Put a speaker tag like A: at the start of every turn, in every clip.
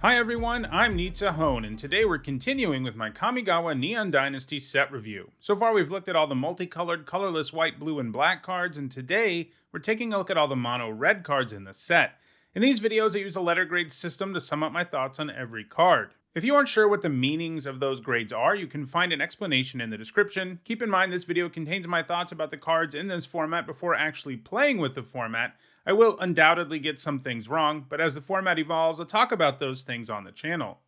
A: Hi everyone, I'm Nitsa Hone, and today we're continuing with my Kamigawa Neon Dynasty set review. So far we've looked at all the multicolored, colorless white, blue, and black cards, and today we're taking a look at all the mono red cards in the set. In these videos I use a letter grade system to sum up my thoughts on every card. If you aren't sure what the meanings of those grades are, you can find an explanation in the description. Keep in mind this video contains my thoughts about the cards in this format before actually playing with the format. I will undoubtedly get some things wrong, but as the format evolves, I'll talk about those things on the channel.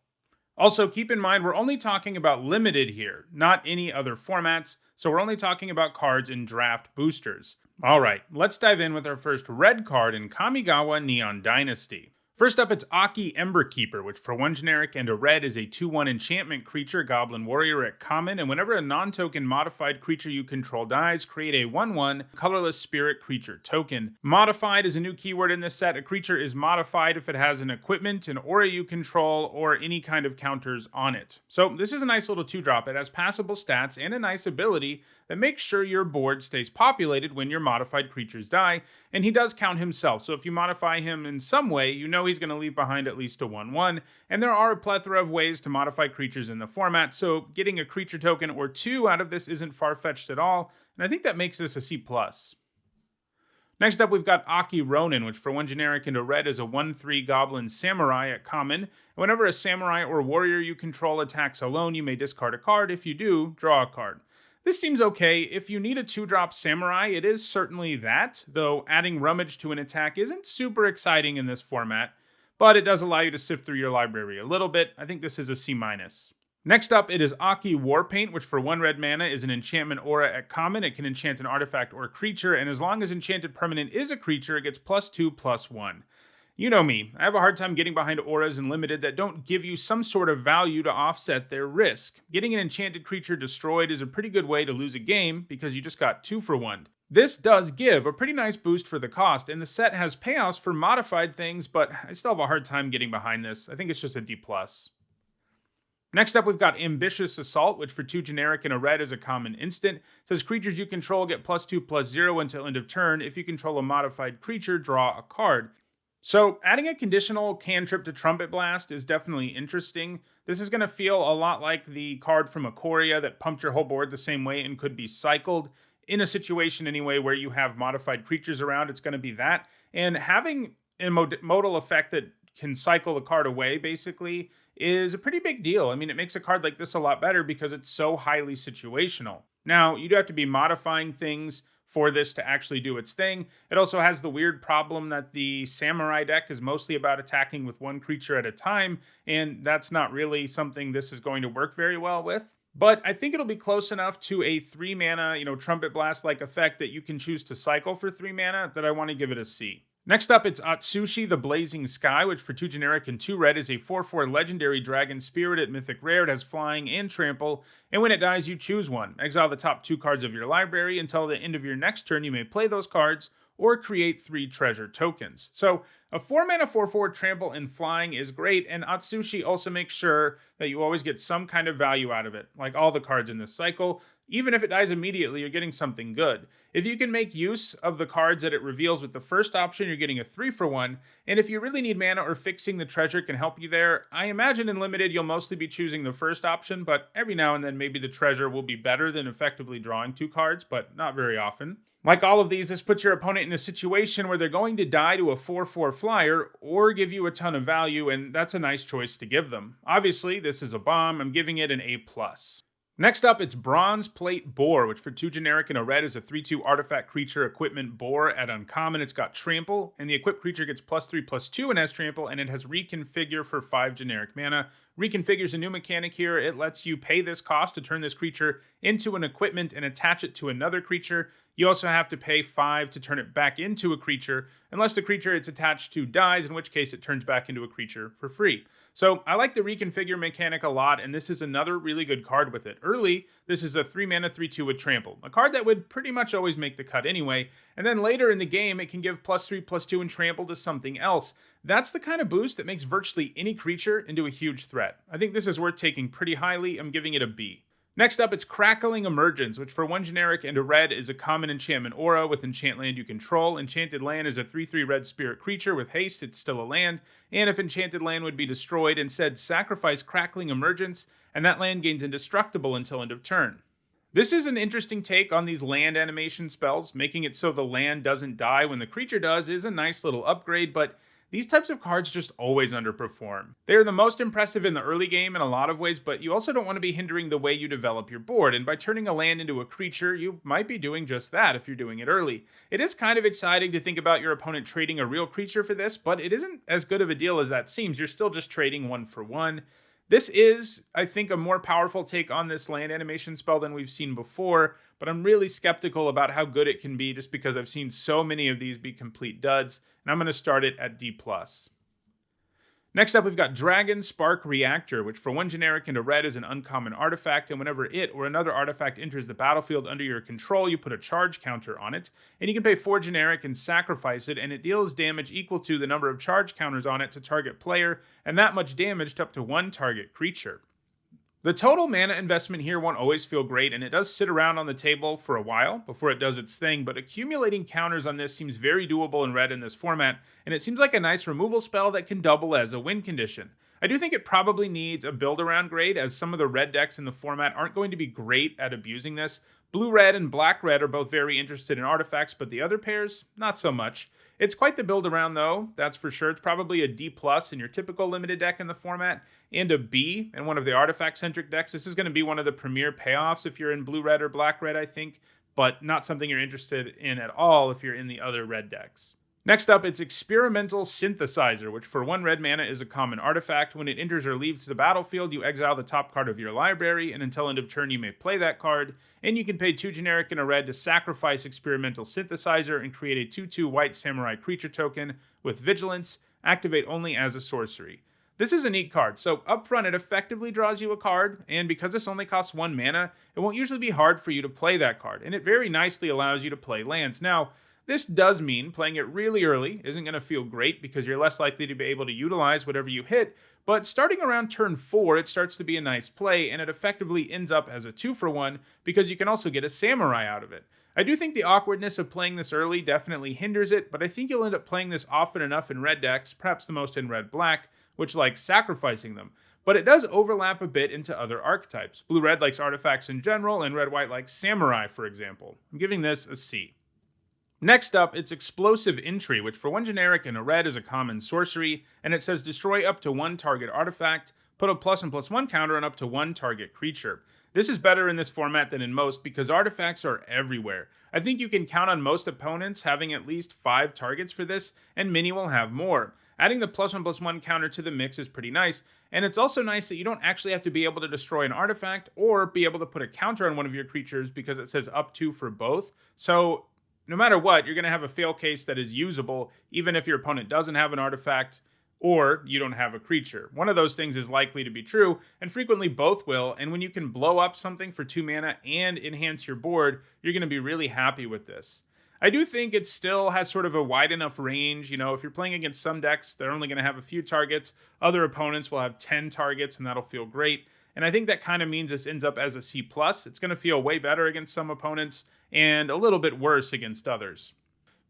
A: Also, keep in mind we're only talking about limited here, not any other formats, so we're only talking about cards in draft boosters. Alright, let's dive in with our first red card in Kamigawa Neon Dynasty. First up, it's Aki Emberkeeper, which for 1 generic and a red is a 2/1 enchantment creature, Goblin Warrior at common, and whenever a non-token modified creature you control dies, create a 1/1 colorless spirit creature token. Modified is a new keyword in this set. A creature is modified if it has an equipment, an aura you control, or any kind of counters on it. So this is a nice little 2-drop. It has passable stats and a nice ability that makes sure your board stays populated when your modified creatures die, and he does count himself, so if you modify him in some way, you know he's going to leave behind at least a 1/1, and there are a plethora of ways to modify creatures in the format, so getting a creature token or 2 out of this isn't far-fetched at all, and I think that makes this a C+. Next up, we've got Aki Ronin, which for 1 generic and a red is a 1/3 Goblin Samurai at common. And whenever a samurai or warrior you control attacks alone, you may discard a card. If you do, draw a card. This seems okay. If you need a 2-drop samurai, it is certainly that, though adding rummage to an attack isn't super exciting in this format, but it does allow you to sift through your library a little bit. I think this is a C-. Next up, it is Aki Warpaint, which for 1 red mana is an enchantment aura at common. It can enchant an artifact or creature, and as long as enchanted permanent is a creature, it gets +2/+1. You know me, I have a hard time getting behind auras in limited that don't give you some sort of value to offset their risk. Getting an enchanted creature destroyed is a pretty good way to lose a game because you just got 2 for 1. This does give a pretty nice boost for the cost, and the set has payoffs for modified things, but I still have a hard time getting behind this. I think it's just a D+. Next up, we've got Ambitious Assault, which for 2 generic and a red is a common instant. It says creatures you control get +2/+0 until end of turn. If you control a modified creature, draw a card. So adding a conditional cantrip to Trumpet Blast is definitely interesting. This is going to feel a lot like the card from Ikoria that pumped your whole board the same way and could be cycled. In a situation anyway where you have modified creatures around, it's going to be that. And having a modal effect that can cycle the card away basically is a pretty big deal. I mean, it makes a card like this a lot better because it's so highly situational. Now, you do have to be modifying things for this to actually do its thing. It also has the weird problem that the Samurai deck is mostly about attacking with 1 creature at a time, and that's not really something this is going to work very well with. But I think it'll be close enough to a 3 mana, Trumpet Blast-like effect that you can choose to cycle for 3 mana that I want to give it a C. Next up, it's Atsushi the Blazing Sky, which for 2 generic and 2 red is a 4/4 legendary dragon spirit at Mythic Rare. It has flying and trample, and when it dies, you choose one. Exile the top 2 cards of your library. Until the end of your next turn, you may play those cards or create 3 treasure tokens. So a 4 mana 4/4 trample and flying is great, and Atsushi also makes sure that you always get some kind of value out of it, like all the cards in this cycle. Even if it dies immediately, you're getting something good. If you can make use of the cards that it reveals with the first option, you're getting a 3 for 1. And if you really need mana or fixing the treasure can help you there, I imagine in limited you'll mostly be choosing the first option, but every now and then maybe the treasure will be better than effectively drawing 2 cards, but not very often. Like all of these, this puts your opponent in a situation where they're going to die to a 4/4 flyer or give you a ton of value, and that's a nice choice to give them. Obviously, this is a bomb. I'm giving it an A+. Next up, it's Bronze Plate Boar, which for 2 generic and a red is a 3/2 artifact creature equipment Boar at uncommon. It's got trample, and the equipped creature gets +3/+2 and has trample, and it has Reconfigure for 5 generic mana. Reconfigure is a new mechanic here. It lets you pay this cost to turn this creature into an equipment and attach it to another creature. You also have to pay 5 to turn it back into a creature, unless the creature it's attached to dies, in which case it turns back into a creature for free. So I like the Reconfigure mechanic a lot, and this is another really good card with it. Early, this is a 3 mana 3/2 with trample, a card that would pretty much always make the cut anyway, and then later in the game it can give +3/+2 and trample to something else. That's the kind of boost that makes virtually any creature into a huge threat. I think this is worth taking pretty highly. I'm giving it a B. Next up, it's Crackling Emergence, which for 1 generic and a red is a common enchantment aura with enchant land you control. Enchanted land is a 3/3 red spirit creature with haste, it's still a land, and if enchanted land would be destroyed, instead sacrifice Crackling Emergence, and that land gains indestructible until end of turn. This is an interesting take on these land animation spells. Making it so the land doesn't die when the creature does is a nice little upgrade, but these types of cards just always underperform. They are the most impressive in the early game in a lot of ways, but you also don't want to be hindering the way you develop your board, and by turning a land into a creature, you might be doing just that if you're doing it early. It is kind of exciting to think about your opponent trading a real creature for this, but it isn't as good of a deal as that seems. You're still just trading 1 for 1. This is, I think, a more powerful take on this land animation spell than we've seen before, but I'm really skeptical about how good it can be just because I've seen so many of these be complete duds, and I'm going to start it at D+. Next up, we've got Dragon Spark Reactor, which for 1 generic and a red is an uncommon artifact, and whenever it or another artifact enters the battlefield under your control, you put a charge counter on it, and you can pay 4 generic and sacrifice it, and it deals damage equal to the number of charge counters on it to target player, and that much damage to up to 1 target creature. The total mana investment here won't always feel great, and it does sit around on the table for a while before it does its thing, but accumulating counters on this seems very doable in red in this format, and it seems like a nice removal spell that can double as a win condition. I do think it probably needs a build-around grade, as some of the red decks in the format aren't going to be great at abusing this. Blue-red and black-red are both very interested in artifacts, but the other pairs, not so much. It's quite the build-around, though, that's for sure. It's probably a D+ in your typical limited deck in the format, and a B in one of the artifact-centric decks. This is going to be one of the premier payoffs if you're in blue-red or black-red, I think, but not something you're interested in at all if you're in the other red decks. Next up, it's Experimental Synthesizer, which for 1 red mana is a common artifact. When it enters or leaves the battlefield, you exile the top card of your library, and until end of turn you may play that card, and you can pay 2 generic and a red to sacrifice Experimental Synthesizer and create a 2/2 white samurai creature token with Vigilance, activate only as a sorcery. This is a neat card, so up front it effectively draws you a card, and because this only costs 1 mana, it won't usually be hard for you to play that card, and it very nicely allows you to play lands. Now, this does mean playing it really early isn't going to feel great because you're less likely to be able to utilize whatever you hit, but starting around turn 4, it starts to be a nice play, and it effectively ends up as a 2 for 1 because you can also get a samurai out of it. I do think the awkwardness of playing this early definitely hinders it, but I think you'll end up playing this often enough in red decks, perhaps the most in red-black, which likes sacrificing them. But it does overlap a bit into other archetypes. Blue-red likes artifacts in general, and red-white likes samurai, for example. I'm giving this a C. Next up, it's Explosive Entry, which for 1 generic and a red is a common sorcery, and it says destroy up to 1 target artifact, put a +1/+1 counter on up to 1 target creature. This is better in this format than in most because artifacts are everywhere. I think you can count on most opponents having at least 5 targets for this, and many will have more. Adding the +1/+1 counter to the mix is pretty nice, and it's also nice that you don't actually have to be able to destroy an artifact or be able to put a counter on one of your creatures because it says up to for both. So no matter what, you're going to have a fail case that is usable, even if your opponent doesn't have an artifact or you don't have a creature. One of those things is likely to be true, and frequently both will, and when you can blow up something for 2 mana and enhance your board, you're going to be really happy with this. I do think it still has sort of a wide enough range. If you're playing against some decks, they're only going to have a few targets. Other opponents will have 10 targets, and that'll feel great. And I think that kind of means this ends up as a C+. It's going to feel way better against some opponents and a little bit worse against others.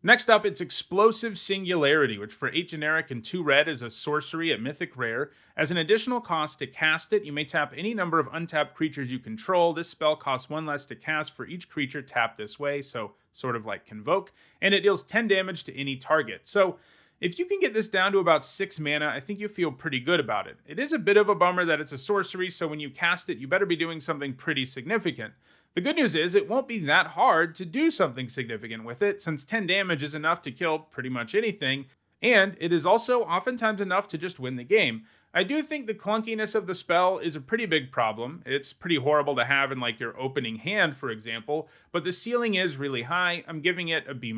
A: Next up, it's Explosive Singularity, which for 8 generic and 2 red is a sorcery at Mythic Rare. As an additional cost to cast it, you may tap any number of untapped creatures you control. This spell costs 1 less to cast for each creature tapped this way, so sort of like Convoke, and it deals 10 damage to any target. So if you can get this down to about 6 mana, I think you feel pretty good about it. It is a bit of a bummer that it's a sorcery, so when you cast it, you better be doing something pretty significant. The good news is it won't be that hard to do something significant with it, since 10 damage is enough to kill pretty much anything, and it is also oftentimes enough to just win the game. I do think the clunkiness of the spell is a pretty big problem. It's pretty horrible to have in like your opening hand, for example, but the ceiling is really high. I'm giving it a B-.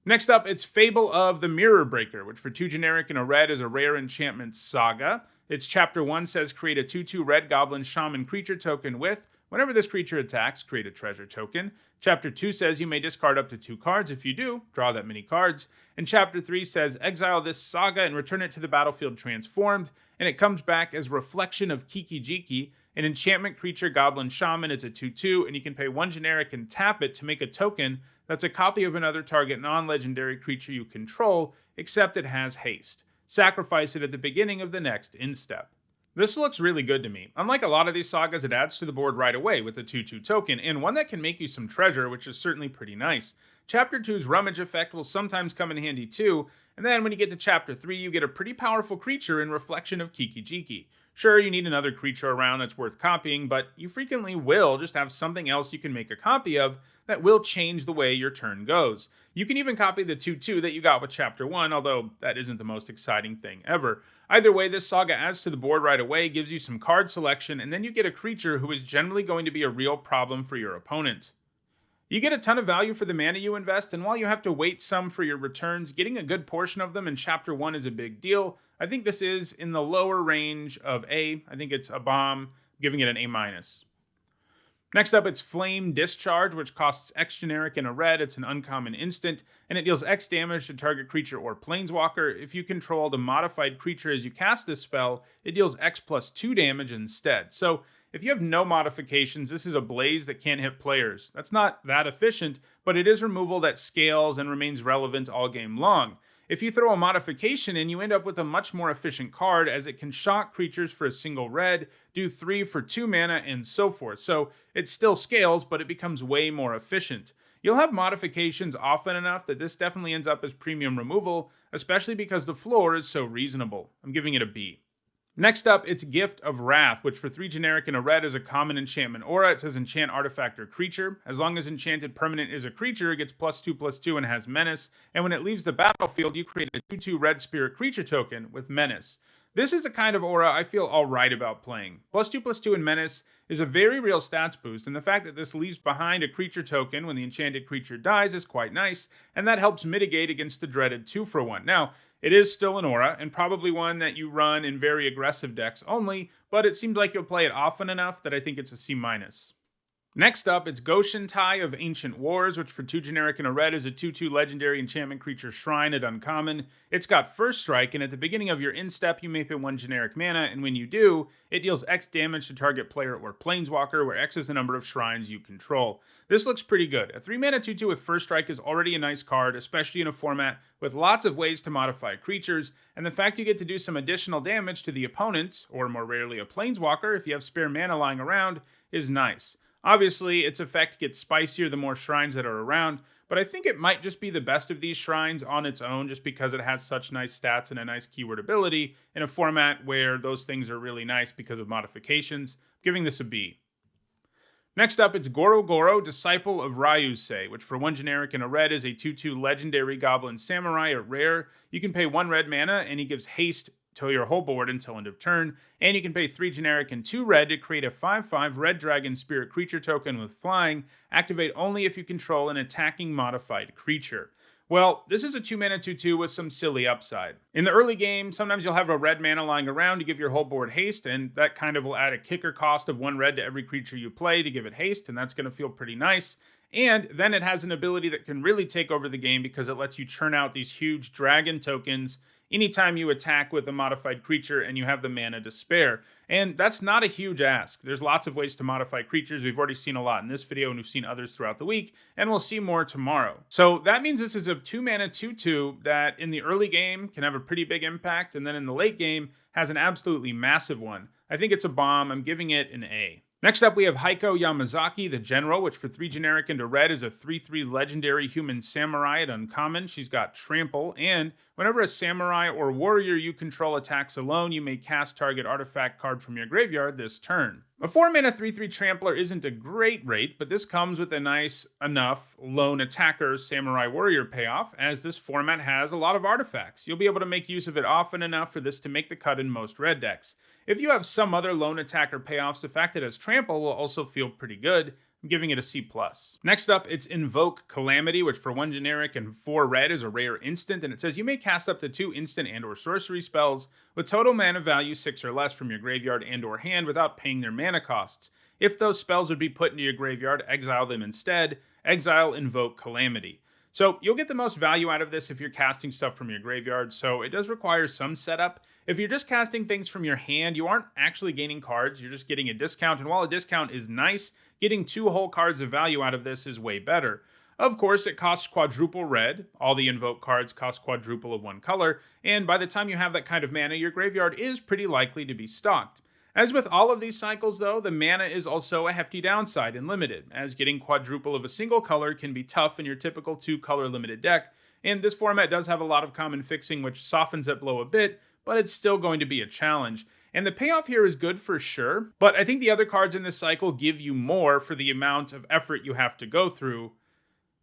A: Next up, it's Fable of the Mirror Breaker, which for 2 generic and a red is a rare enchantment saga. Its Chapter 1 says create a 2/2 red goblin shaman creature token with, whenever this creature attacks, create a treasure token. Chapter 2 says you may discard up to 2 cards. If you do, draw that many cards. And Chapter 3 says exile this saga and return it to the battlefield transformed, and it comes back as Reflection of Kiki Jiki, An enchantment creature, Goblin Shaman, it's a 2/2, and you can pay 1 generic and tap it to make a token that's a copy of another target non-legendary creature you control, except it has haste. Sacrifice it at the beginning of the next instep. This looks really good to me. Unlike a lot of these sagas, it adds to the board right away with a 2/2 token, and one that can make you some treasure, which is certainly pretty nice. Chapter 2's Rummage effect will sometimes come in handy too, and then when you get to Chapter 3, you get a pretty powerful creature in Reflection of Kiki-Jiki. Sure, you need another creature around that's worth copying, but you frequently will just have something else you can make a copy of that will change the way your turn goes. You can even copy the 2/2 that you got with Chapter 1, although that isn't the most exciting thing ever. Either way, this saga adds to the board right away, gives you some card selection, and then you get a creature who is generally going to be a real problem for your opponent. You get a ton of value for the mana you invest, and while you have to wait some for your returns, getting a good portion of them in Chapter 1 is a big deal. I think this is in the lower range of A. I think it's a bomb, giving it an A-. Next up, it's Flame Discharge, which costs X generic and a red. It's an uncommon instant, and it deals X damage to target creature or planeswalker. If you control the modified creature as you cast this spell, it deals X plus 2 damage instead. So if you have no modifications, this is a blaze that can't hit players. That's not that efficient, but it is removal that scales and remains relevant all game long. If you throw a modification in, you end up with a much more efficient card, as it can shock creatures for a single red, do 3 for 2 mana, and so forth. So it still scales, but it becomes way more efficient. You'll have modifications often enough that this definitely ends up as premium removal, especially because the floor is so reasonable. I'm giving it a B. Next up, it's Gift of Wrath, which for 3 generic and a red is a common enchantment aura. It says enchant artifact or creature. As long as enchanted permanent is a creature, it gets +2/+2 and has menace. And when it leaves the battlefield, you create a 2/2 red spirit creature token with menace. This is the kind of aura I feel alright about playing. +2/+2 and menace is a very real stats boost, and the fact that this leaves behind a creature token when the enchanted creature dies is quite nice, and that helps mitigate against the dreaded 2-for-1. Now, it is still an aura, and probably one that you run in very aggressive decks only, but it seems like you'll play it often enough that I think it's a C-. Next up, it's Goshen Tai of Ancient Wars, which for 2 generic and a red is a 2/2 legendary enchantment creature shrine at uncommon. It's got first strike, and at the beginning of your instep, you may pay 1 generic mana, and when you do, it deals X damage to target player or planeswalker, where X is the number of shrines you control. This looks pretty good. A 3 mana 2/2 with first strike is already a nice card, especially in a format with lots of ways to modify creatures, and the fact you get to do some additional damage to the opponent, or more rarely a planeswalker if you have spare mana lying around, is nice. Obviously, its effect gets spicier the more shrines that are around, but I think it might just be the best of these shrines on its own just because it has such nice stats and a nice keyword ability in a format where those things are really nice because of modifications. I'm giving this a B. Next up, it's Goro Goro, Disciple of Ryusei, which for 1 generic and a red is a 2/2 legendary Goblin Samurai, a rare. You can pay 1 red mana, and he gives haste to your whole board until end of turn, and you can pay 3 generic and 2 red to create a 5/5 red dragon spirit creature token with flying, activate only if you control an attacking modified creature. Well, this is a 2 mana 2/2 with some silly upside. In the early game, sometimes you'll have a red mana lying around to give your whole board haste, and that kind of will add a kicker cost of 1 red to every creature you play to give it haste, and that's going to feel pretty nice. And then it has an ability that can really take over the game because it lets you churn out these huge dragon tokens anytime you attack with a modified creature and you have the mana to spare. And that's not a huge ask. There's lots of ways to modify creatures. We've already seen a lot in this video, and we've seen others throughout the week, and we'll see more tomorrow. So that means this is a 2 mana 2/2 that in the early game can have a pretty big impact, and then in the late game has an absolutely massive one. I think it's a bomb. I'm giving it an A. Next up, we have Heiko Yamazaki, the General, which for 3 generic and a red is a 3/3 legendary human samurai at uncommon. She's got trample, and whenever a samurai or warrior you control attacks alone, you may cast target artifact card from your graveyard this turn. A 4 mana 3/3 trampler isn't a great rate, but this comes with a nice enough lone attacker samurai warrior payoff, as this format has a lot of artifacts. You'll be able to make use of it often enough for this to make the cut in most red decks. If you have some other lone attacker payoffs, the fact that it has trample will also feel pretty good. I'm giving it a C+. Next up, it's Invoke Calamity, which for 1 generic and 4 red is a rare instant, and it says you may cast up to 2 instant and or sorcery spells with total mana value 6 or less from your graveyard and or hand without paying their mana costs. If those spells would be put into your graveyard, exile them instead. Exile Invoke Calamity. So you'll get the most value out of this if you're casting stuff from your graveyard, so it does require some setup. If you're just casting things from your hand, you aren't actually gaining cards, you're just getting a discount, and while a discount is nice, getting 2 whole cards of value out of this is way better. Of course, it costs quadruple red, all the Invoke cards cost quadruple of one color, and by the time you have that kind of mana, your graveyard is pretty likely to be stocked. As with all of these cycles though, the mana is also a hefty downside and limited, as getting quadruple of a single color can be tough in your typical 2-color limited deck, and this format does have a lot of common fixing which softens that blow a bit, but it's still going to be a challenge. And the payoff here is good for sure, but I think the other cards in this cycle give you more for the amount of effort you have to go through,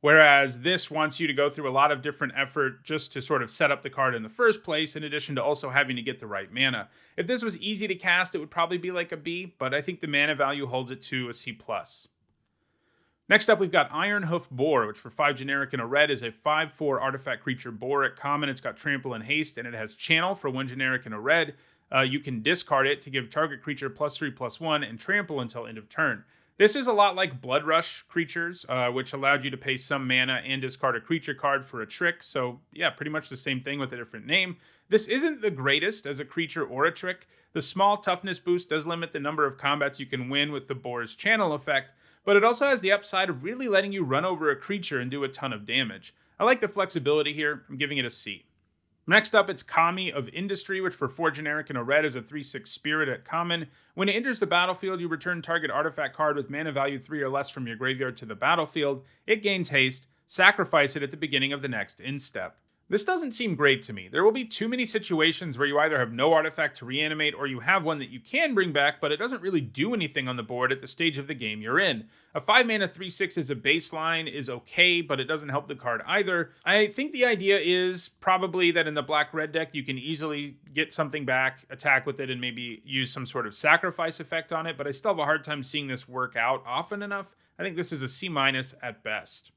A: whereas this wants you to go through a lot of different effort just to sort of set up the card in the first place, in addition to also having to get the right mana. If this was easy to cast, it would probably be like a B, but I think the mana value holds it to a C+. Next up, we've got Iron Hoof Boar, which for 5 generic and a red is a 5/4 artifact creature Boar. At common, it's got Trample and Haste, and it has Channel for 1 generic and a red. You can discard it to give target creature +3/+1 and Trample until end of turn. This is a lot like Blood Rush creatures, which allowed you to pay some mana and discard a creature card for a trick, so yeah, pretty much the same thing with a different name. This isn't the greatest as a creature or a trick. The small toughness boost does limit the number of combats you can win with the Boar's Channel effect, but it also has the upside of really letting you run over a creature and do a ton of damage. I like the flexibility here, I'm giving it a C. Next up, it's Kami of Industry, which for 4 generic and a red is a 3/6 spirit at common. When it enters the battlefield, you return target artifact card with mana value 3 or less from your graveyard to the battlefield. It gains haste. Sacrifice it at the beginning of the next end step. This doesn't seem great to me. There will be too many situations where you either have no artifact to reanimate or you have one that you can bring back, but it doesn't really do anything on the board at the stage of the game you're in. A 5 mana 3/6 as a baseline is okay, but it doesn't help the card either. I think the idea is probably that in the black-red deck you can easily get something back, attack with it, and maybe use some sort of sacrifice effect on it, but I still have a hard time seeing this work out often enough. I think this is a C- at best.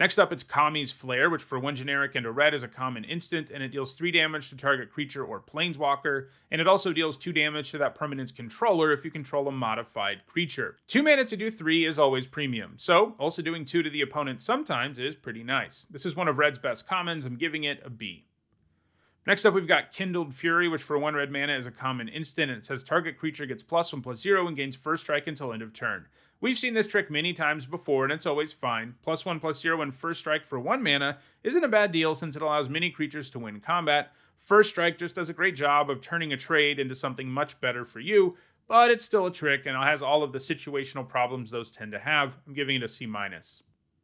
A: Next up, it's Kami's Flare, which for 1 generic and a red is a common instant, and it deals 3 damage to target creature or planeswalker, and it also deals 2 damage to that permanent's controller if you control a modified creature. 2 mana to do 3 is always premium, so also doing 2 to the opponent sometimes is pretty nice. This is one of red's best commons, I'm giving it a B. Next up, we've got Kindled Fury, which for 1 red mana is a common instant, and it says target creature gets +1/+0 and gains first strike until end of turn. We've seen this trick many times before, and it's always fine. +1/+0 and first strike for 1 mana isn't a bad deal since it allows many creatures to win combat. First strike just does a great job of turning a trade into something much better for you, but it's still a trick and it has all of the situational problems those tend to have. I'm giving it a C-.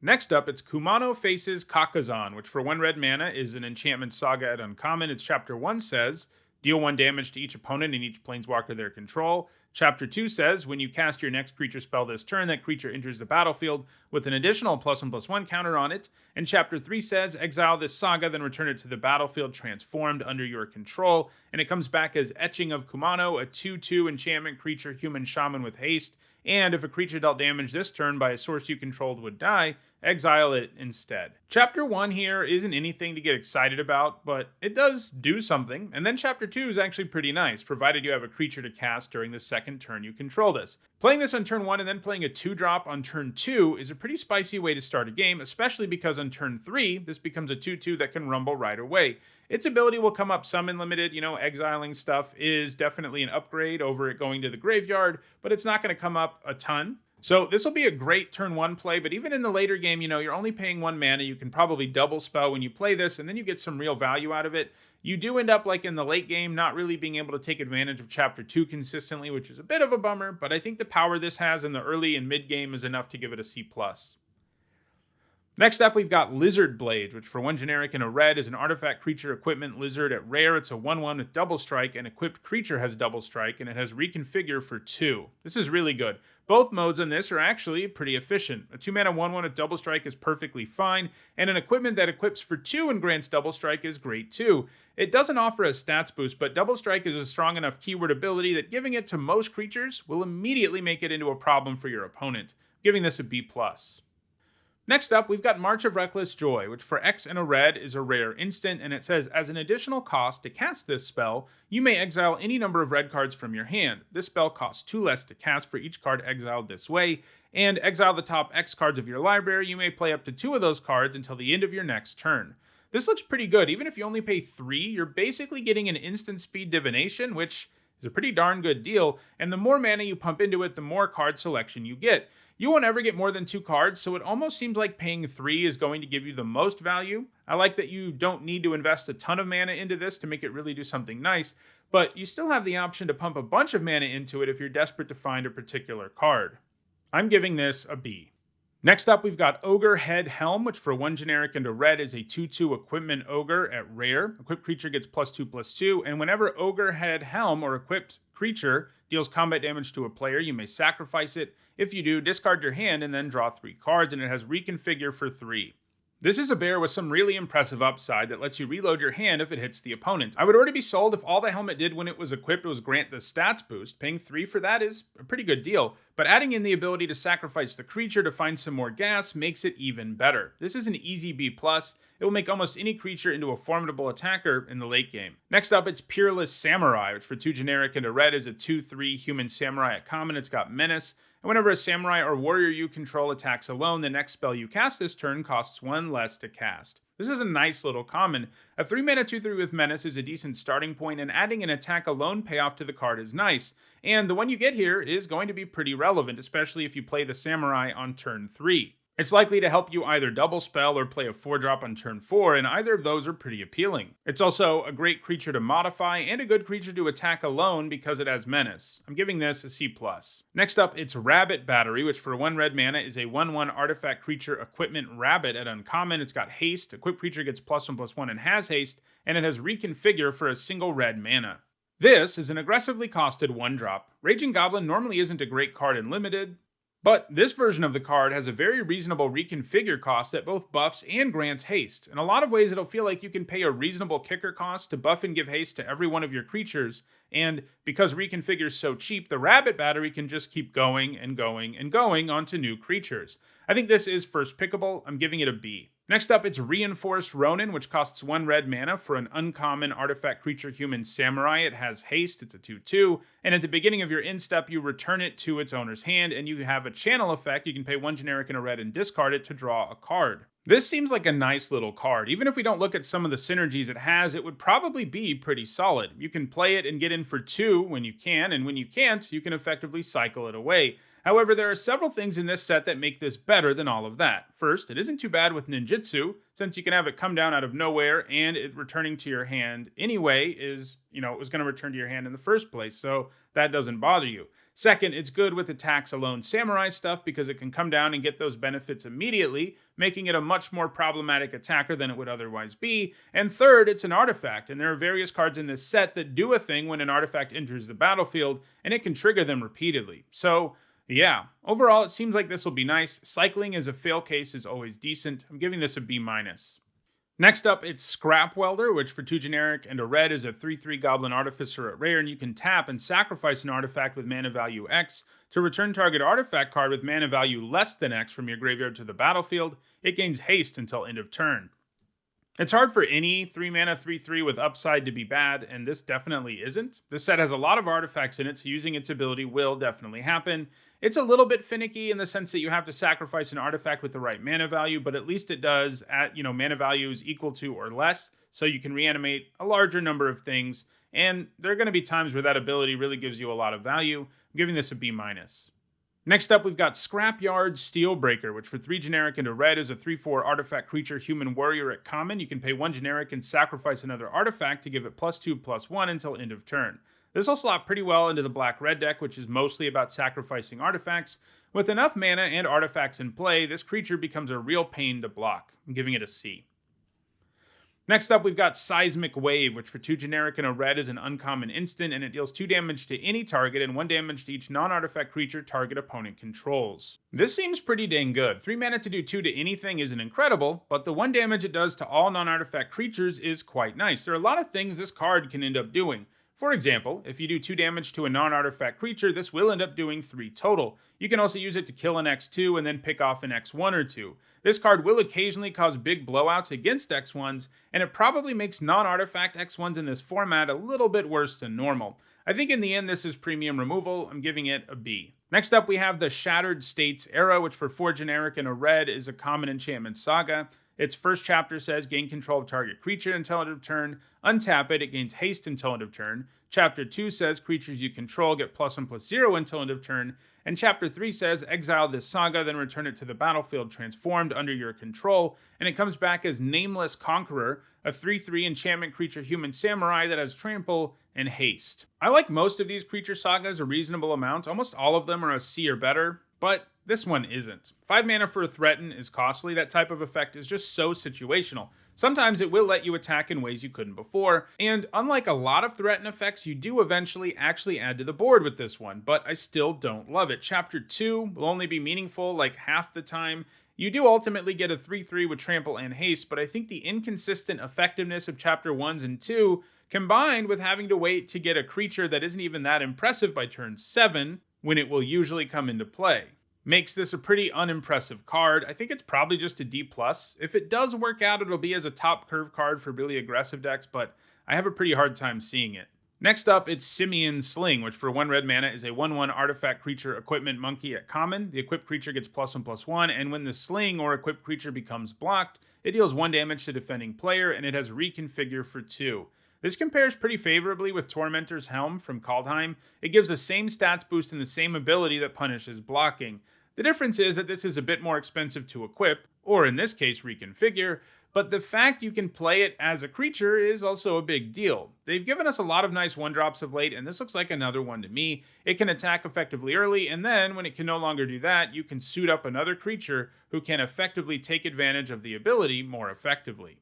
A: Next up, it's Kumano faces Kakazan, which for 1 red mana is an enchantment saga at uncommon. Its Chapter 1 says, deal 1 damage to each opponent and each planeswalker their control. Chapter 2 says, when you cast your next creature spell this turn, that creature enters the battlefield with an additional +1/+1 counter on it. And Chapter 3 says, exile this saga, then return it to the battlefield transformed under your control. And it comes back as Etching of Kumano, a 2/2 enchantment creature human shaman with haste. And if a creature dealt damage this turn by a source you controlled would die, exile it instead. Chapter 1 here isn't anything to get excited about, but it does do something. And then Chapter 2 is actually pretty nice, provided you have a creature to cast during the second turn you control this. Playing this on turn 1 and then playing a 2-drop on turn 2 is a pretty spicy way to start a game, especially because on turn 3, this becomes a 2/2 that can rumble right away. Its ability will come up some in limited, exiling stuff is definitely an upgrade over it going to the graveyard, but it's not going to come up a ton. So this will be a great turn 1 play, but even in the later game, you're only paying 1 mana. You can probably double spell when you play this, and then you get some real value out of it. You do end up, like in the late game, not really being able to take advantage of Chapter 2 consistently, which is a bit of a bummer, but I think the power this has in the early and mid game is enough to give it a C+. Next up, we've got Lizard Blade, which for 1 generic and a red is an artifact creature equipment lizard. At rare, it's a 1/1 with double strike, and equipped creature has double strike, and it has reconfigure for 2. This is really good. Both modes in this are actually pretty efficient. A 2 mana 1/1 with double strike is perfectly fine, and an equipment that equips for 2 and grants double strike is great too. It doesn't offer a stats boost, but double strike is a strong enough keyword ability that giving it to most creatures will immediately make it into a problem for your opponent, giving this a B+. Next up, we've got March of Reckless Joy, which for X and a red is a rare instant, and it says, as an additional cost to cast this spell, you may exile any number of red cards from your hand. This spell costs 2 less to cast for each card exiled this way, and exile the top X cards of your library. You may play up to 2 of those cards until the end of your next turn. This looks pretty good. Even if you only pay 3, you're basically getting an instant speed divination, which is a pretty darn good deal, and the more mana you pump into it, the more card selection you get. You won't ever get more than 2 cards, so it almost seems like paying 3 is going to give you the most value. I like that you don't need to invest a ton of mana into this to make it really do something nice, but you still have the option to pump a bunch of mana into it if you're desperate to find a particular card. I'm giving this a B. Next up, we've got Ogre Head Helm, which for 1 generic and a red is a 2/2 equipment Ogre at rare. Equipped creature gets +2/+2, and whenever Ogre Head Helm or equipped creature deals combat damage to a player, you may sacrifice it. If you do, discard your hand and then draw 3 cards, and it has Reconfigure for 3. This is a bear with some really impressive upside that lets you reload your hand if it hits the opponent. I would already be sold if all the helmet did when it was equipped was grant the stats boost. Paying 3 for that is a pretty good deal, but adding in the ability to sacrifice the creature to find some more gas makes it even better. This is an easy B+. It will make almost any creature into a formidable attacker in the late game. Next up, it's Pureless Samurai, which for 2 generic and a red is a 2/3 human samurai at common. It's got menace. And whenever a samurai or warrior you control attacks alone, the next spell you cast this turn costs 1 less to cast. This is a nice little common. A 3 mana 2/3 with menace is a decent starting point, and adding an attack alone payoff to the card is nice. And the one you get here is going to be pretty relevant, especially if you play the samurai on turn 3. It's likely to help you either double spell or play a 4-drop on turn 4, and either of those are pretty appealing. It's also a great creature to modify and a good creature to attack alone because it has menace. I'm giving this a C+. Next up, it's Rabbit Battery, which for 1 red mana is a 1/1 artifact creature equipment rabbit at uncommon. It's got haste, equipped creature gets +1/+1 and has haste, and it has Reconfigure for a single red mana. This is an aggressively costed 1-drop. Raging Goblin normally isn't a great card in Limited, but this version of the card has a very reasonable Reconfigure cost that both buffs and grants haste. In a lot of ways, it'll feel like you can pay a reasonable kicker cost to buff and give haste to every one of your creatures, and because Reconfigure is so cheap, the Rabbit Battery can just keep going and going and going onto new creatures. I think this is first pickable. I'm giving it a B. Next up, it's Reinforced Ronin, which costs 1 red mana for an uncommon artifact creature human samurai. It has haste, it's a 2/2, and at the beginning of your end step, you return it to its owner's hand, and you have a channel effect. You can pay 1 generic and a red and discard it to draw a card. This seems like a nice little card. Even if we don't look at some of the synergies it has, it would probably be pretty solid. You can play it and get in for 2 when you can, and when you can't, you can effectively cycle it away. However, there are several things in this set that make this better than all of that. First, it isn't too bad with ninjutsu, since you can have it come down out of nowhere, and it returning to your hand anyway is, it was going to return to your hand in the first place, so that doesn't bother you. Second, it's good with attacks alone samurai stuff because it can come down and get those benefits immediately, making it a much more problematic attacker than it would otherwise be. And third, it's an artifact, and there are various cards in this set that do a thing when an artifact enters the battlefield, and it can trigger them repeatedly. So, yeah, overall it seems like this will be nice. Cycling as a fail case is always decent. I'm giving this a B-. Next up, it's Scrap Welder, which for 2 generic and a red is a 3/3 Goblin Artificer at rare, and you can tap and sacrifice an artifact with mana value X to return target artifact card with mana value less than X from your graveyard to the battlefield. It gains haste until end of turn. It's hard for any 3 mana 3/3 with upside to be bad, and this definitely isn't. This set has a lot of artifacts in it, so using its ability will definitely happen. It's a little bit finicky in the sense that you have to sacrifice an artifact with the right mana value, but at least it does at, mana values equal to or less, so you can reanimate a larger number of things, and there are going to be times where that ability really gives you a lot of value. I'm giving this a B-. Next up, we've got Scrapyard Steelbreaker, which for 3 generic and a red is a 3/4 artifact creature human warrior at common. You can pay 1 generic and sacrifice another artifact to give it +2/+1 until end of turn. This will slot pretty well into the black-red deck, which is mostly about sacrificing artifacts. With enough mana and artifacts in play, this creature becomes a real pain to block. I'm giving it a C. Next up, we've got Seismic Wave, which for 2 generic and a red is an uncommon instant, and it deals 2 damage to any target and 1 damage to each non-artifact creature target opponent controls. This seems pretty dang good. 3 mana to do 2 to anything isn't incredible, but the 1 damage it does to all non-artifact creatures is quite nice. There are a lot of things this card can end up doing. For example, if you do 2 damage to a non-artifact creature, this will end up doing 3 total. You can also use it to kill an X2 and then pick off an X1 or 2. This card will occasionally cause big blowouts against X1s, and it probably makes non-artifact X1s in this format a little bit worse than normal. I think in the end this is premium removal. I'm giving it a B. Next up we have the Shattered States Era, which for 4 generic and a red is a common enchantment saga. Its first chapter says gain control of target creature until end of turn, untap it gains haste until end of turn. Chapter 2 says creatures you control get +1/+0 until end of turn. And Chapter 3 says exile this saga, then return it to the battlefield transformed under your control, and it comes back as Nameless Conqueror, a 3/3 enchantment creature human samurai that has trample and haste. I like most of these creature sagas a reasonable amount. Almost all of them are a C or better, but this one isn't. 5 mana for a threaten is costly. That type of effect is just so situational. Sometimes it will let you attack in ways you couldn't before, and unlike a lot of threaten effects, you do eventually actually add to the board with this one, but I still don't love it. Chapter 2 will only be meaningful like half the time. You do ultimately get a 3/3 with trample and haste, but I think the inconsistent effectiveness of Chapter 1s and 2, combined with having to wait to get a creature that isn't even that impressive by turn 7, when it will usually come into play, makes this a pretty unimpressive card. I think it's probably just a D+. If it does work out, it'll be as a top curve card for really aggressive decks, but I have a pretty hard time seeing it. Next up, it's Simeon Sling, which for 1 red mana is a 1/1 artifact creature equipment monkey at common. The equipped creature gets +1/+1, and when the sling or equipped creature becomes blocked, it deals 1 damage to defending player, and it has reconfigure for 2. This compares pretty favorably with Tormentor's Helm from Kaldheim. It gives the same stats boost and the same ability that punishes blocking. The difference is that this is a bit more expensive to equip, or in this case reconfigure, but the fact you can play it as a creature is also a big deal. They've given us a lot of nice 1-drops of late, and this looks like another one to me. It can attack effectively early, and then when it can no longer do that, you can suit up another creature who can effectively take advantage of the ability more effectively.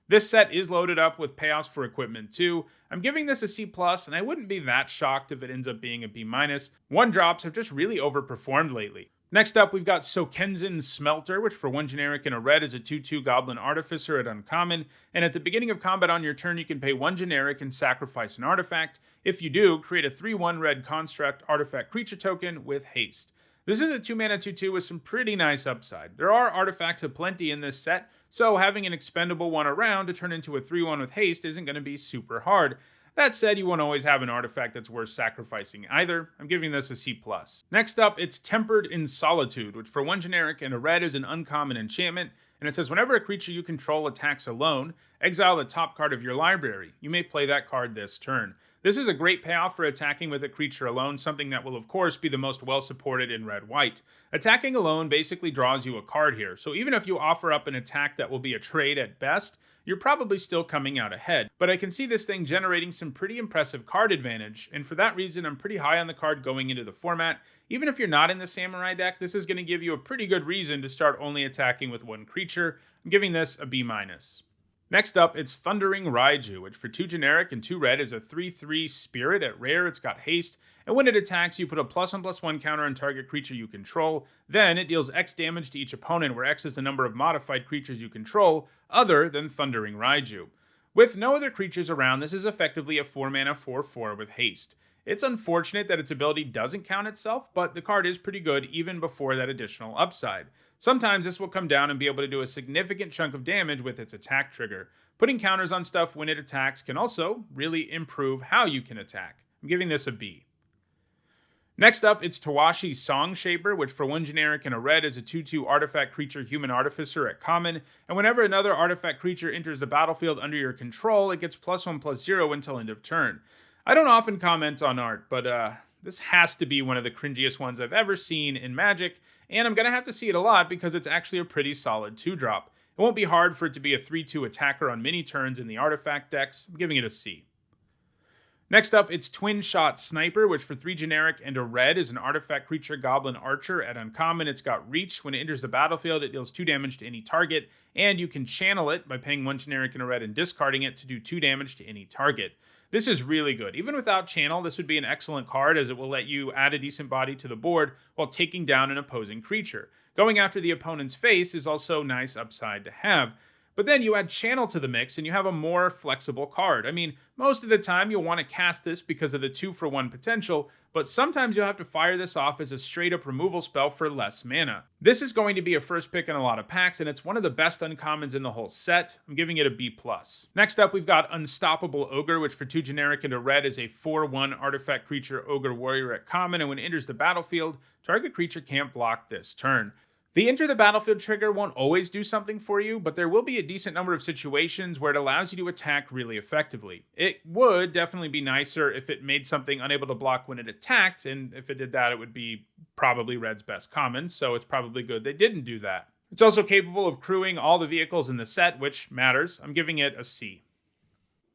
A: This set is loaded up with payoffs for equipment too. I'm giving this a C+, and I wouldn't be that shocked if it ends up being a B-. 1-drops have just really overperformed lately. Next up, we've got Sokenzen Smelter, which for 1 generic and a red is a 2/2 Goblin Artificer at uncommon, and at the beginning of combat on your turn, you can pay 1 generic and sacrifice an artifact. If you do, create a 3/1 red construct artifact creature token with haste. This is a 2 mana 2/2 with some pretty nice upside. There are artifacts aplenty in this set, so having an expendable one around to turn into a 3/1 with haste isn't going to be super hard. That said, you won't always have an artifact that's worth sacrificing either. I'm giving this a C+. Next up, it's Tempered in Solitude, which for 1 generic and a red is an uncommon enchantment, and it says whenever a creature you control attacks alone, exile the top card of your library. You may play that card this turn. This is a great payoff for attacking with a creature alone, something that will of course be the most well supported in red-white. Attacking alone basically draws you a card here, so even if you offer up an attack that will be a trade at best, you're probably still coming out ahead. But I can see this thing generating some pretty impressive card advantage, and for that reason I'm pretty high on the card going into the format. Even if you're not in the Samurai deck, this is going to give you a pretty good reason to start only attacking with 1 creature. I'm giving this a B-. Next up, it's Thundering Raiju, which for 2 generic and 2 red is a 3/3 spirit. At rare, it's got haste, and when it attacks, you put a +1/+1 counter on target creature you control. Then it deals X damage to each opponent, where X is the number of modified creatures you control, other than Thundering Raiju. With no other creatures around, this is effectively a 4 mana 4/4 with haste. It's unfortunate that its ability doesn't count itself, but the card is pretty good even before that additional upside. Sometimes this will come down and be able to do a significant chunk of damage with its attack trigger. Putting counters on stuff when it attacks can also really improve how you can attack. I'm giving this a B. Next up, it's Tawashi's Song Shaper, which for 1 generic and a red is a 2/2 artifact creature human artificer at common, and whenever another artifact creature enters the battlefield under your control, it gets +1/+0 until end of turn. I don't often comment on art, but this has to be one of the cringiest ones I've ever seen in Magic, and I'm going to have to see it a lot because it's actually a pretty solid 2-drop. It won't be hard for it to be a 3/2 attacker on many turns in the artifact decks. I'm giving it a C. Next up, it's Twin Shot Sniper, which for 3 generic and a red is an artifact creature goblin archer. At uncommon, it's got reach. When it enters the battlefield, it deals 2 damage to any target, and you can channel it by paying 1 generic and a red and discarding it to do 2 damage to any target. This is really good. Even without channel, this would be an excellent card as it will let you add a decent body to the board while taking down an opposing creature. Going after the opponent's face is also nice upside to have. But then you add Channel to the mix and you have a more flexible card. I mean, most of the time you'll want to cast this because of the 2-for-1 potential, but sometimes you'll have to fire this off as a straight up removal spell for less mana. This is going to be a first pick in a lot of packs, and it's one of the best uncommons in the whole set. I'm giving it a B+. Next up, we've got Unstoppable Ogre, which for 2 generic and a red is a 4/1 artifact creature Ogre Warrior at common, and when it enters the battlefield, target creature can't block this turn. The Enter the Battlefield trigger won't always do something for you, but there will be a decent number of situations where it allows you to attack really effectively. It would definitely be nicer if it made something unable to block when it attacked, and if it did that, it would be probably Red's best common, so it's probably good they didn't do that. It's also capable of crewing all the vehicles in the set, which matters. I'm giving it a C.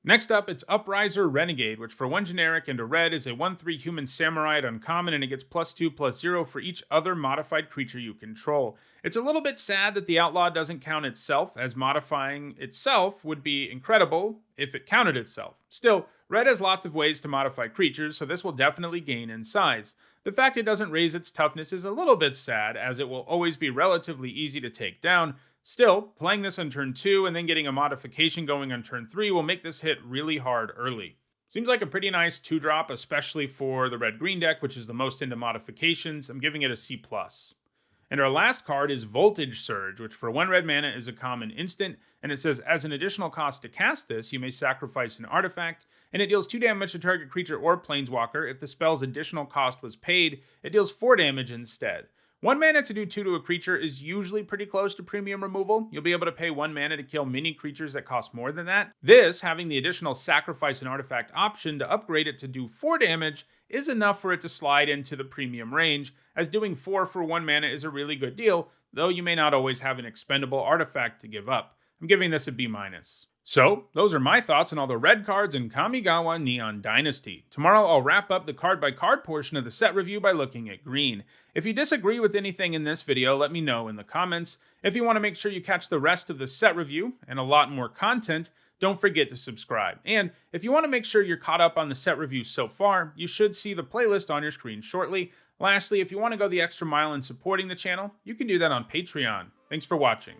A: Next up, it's Uprising Renegade, which for 1 generic and a red is a 1/3 human samurai at uncommon, and it gets +2/+0 for each other modified creature you control. It's a little bit sad that the outlaw doesn't count itself, as modifying itself would be incredible if it counted itself. Still, red has lots of ways to modify creatures, so this will definitely gain in size. The fact it doesn't raise its toughness is a little bit sad, as it will always be relatively easy to take down. Still, playing this on turn 2 and then getting a modification going on turn 3 will make this hit really hard early. Seems like a pretty nice 2-drop, especially for the red-green deck, which is the most into modifications. I'm giving it a C+. And our last card is Voltage Surge, which for 1 red mana is a common instant, and it says, as an additional cost to cast this, you may sacrifice an artifact, and it deals 2 damage to target creature or planeswalker. If the spell's additional cost was paid, it deals 4 damage instead. 1 mana to do 2 to a creature is usually pretty close to premium removal. You'll be able to pay 1 mana to kill mini creatures that cost more than that. This, having the additional sacrifice an artifact option to upgrade it to do 4 damage, is enough for it to slide into the premium range, as doing 4 for 1 mana is a really good deal, though you may not always have an expendable artifact to give up. I'm giving this a B-. So, those are my thoughts on all the red cards in Kamigawa Neon Dynasty. Tomorrow I'll wrap up the card-by-card portion of the set review by looking at green. If you disagree with anything in this video, let me know in the comments. If you want to make sure you catch the rest of the set review and a lot more content, don't forget to subscribe. And if you want to make sure you're caught up on the set review so far, you should see the playlist on your screen shortly. Lastly, if you want to go the extra mile in supporting the channel, you can do that on Patreon. Thanks for watching.